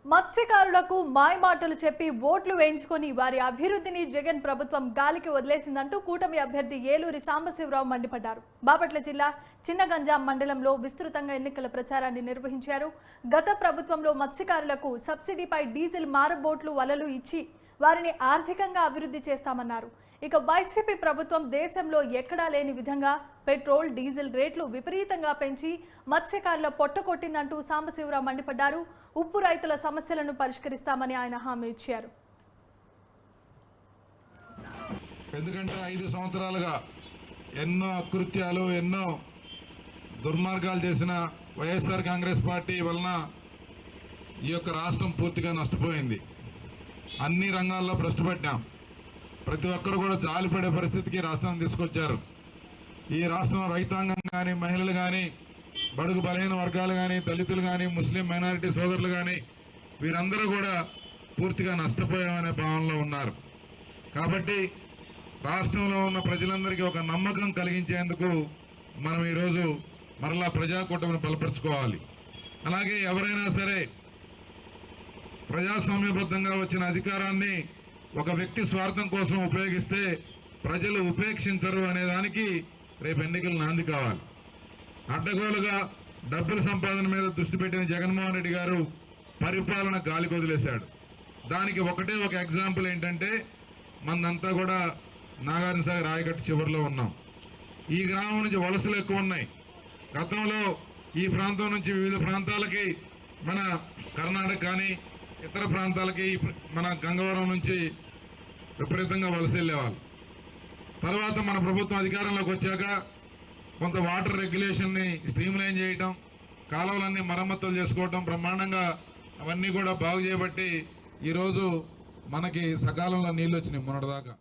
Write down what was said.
మత్స్యకారులకు మాయమాటలు చెప్పి ఓట్లు వేయించుకొని వారి అభివృద్ధిని జగన్ ప్రభుత్వం గాలికి వదిలేసిందంటూ కూటమి అభ్యర్థి ఏలూరి సాంబశివరావు మండిపడ్డారు. బాపట్ల జిల్లా చిన్నగంజాం మండలంలో విస్తృతంగా ఎన్నికల ప్రచారాన్ని నిర్వహించారు. గత ప్రభుత్వంలో మత్స్యకారులకు సబ్సిడీపై డీజిల్ మారబోట్లు వలలు ఇచ్చి వారిని ఆర్థికంగా అభివృద్ధి చేస్తామన్నారు. ఇక వైసీపీ ప్రభుత్వం దేశంలో ఎక్కడా లేని విధంగా పెట్రోల్ డీజిల్ రేట్లు విపరీతంగా పెంచి మత్స్యకారుల పొట్టకొట్టిందంటూ సాంబశివరావు మండిపడ్డారు. ఉప్పు రైతుల సమస్యలను పరిష్కరిస్తామని ఆయన హామీ ఇచ్చారు. ఎందుకంటే 5 సంవత్సరాలుగా ఎన్నో అకృత్యాలు ఎన్నో దుర్మార్గాలు చేసిన వైఎస్ఆర్ కాంగ్రెస్ పార్టీ వలన ఈ యొక్క రాష్ట్రం పూర్తిగా నష్టపోయింది. అన్ని రంగాల్లో భ్రష్టుపట్టాం. ప్రతి ఒక్కరు కూడా జాలిపడే పరిస్థితికి రాష్ట్రాన్ని తీసుకొచ్చారు. ఈ రాష్ట్రంలో రైతాంగం కానీ మహిళలు కానీ బడుగు బలహీన వర్గాలు కానీ దళితులు కానీ ముస్లిం మైనారిటీ సోదరులు కానీ వీరందరూ కూడా పూర్తిగా నష్టపోయామనే భావనలో ఉన్నారు. కాబట్టి రాష్ట్రంలో ఉన్న ప్రజలందరికీ ఒక నమ్మకం కలిగించేందుకు మనం ఈరోజు మరలా ప్రజాకూటమిని బలపరుచుకోవాలి. అలాగే ఎవరైనా సరే ప్రజాస్వామ్యబద్ధంగా వచ్చిన అధికారాన్ని ఒక వ్యక్తి స్వార్థం కోసం ఉపయోగిస్తే ప్రజలు ఉపేక్షించరు అనే దానికి రేపు ఎన్నికలు నాంది కావాలి. అడ్డగోలుగా డబ్బుల సంపాదన మీద దృష్టి పెట్టిన జగన్మోహన్ రెడ్డి గారు పరిపాలన గాలికి వదిలేశాడు. దానికి ఒకటే ఒక ఎగ్జాంపుల్ ఏంటంటే మందంతా కూడా నాగార్జున సాగర్ రాయకట్టు చివరిలో ఉన్నాం. ఈ గ్రామం నుంచి వలసలు ఎక్కువ ఉన్నాయి. గతంలో ఈ ప్రాంతం నుంచి వివిధ ప్రాంతాలకి మన కర్ణాటక కానీ ఇతర ప్రాంతాలకి మన గంగవరం నుంచి విపరీతంగా వలస వెళ్ళేవాళ్ళు. తర్వాత మన ప్రభుత్వం అధికారంలోకి వచ్చాక కొంత వాటర్ రెగ్యులేషన్ని స్ట్రీమ్లైన్ చేయటం, కాలువలన్నీ మరమ్మతులు చేసుకోవటం బ్రహ్మాండంగా అవన్నీ కూడా బాగు చేయబట్టి ఈరోజు మనకి సకాలంలో నీళ్ళు వచ్చినాయి మొన్నటిదాకా.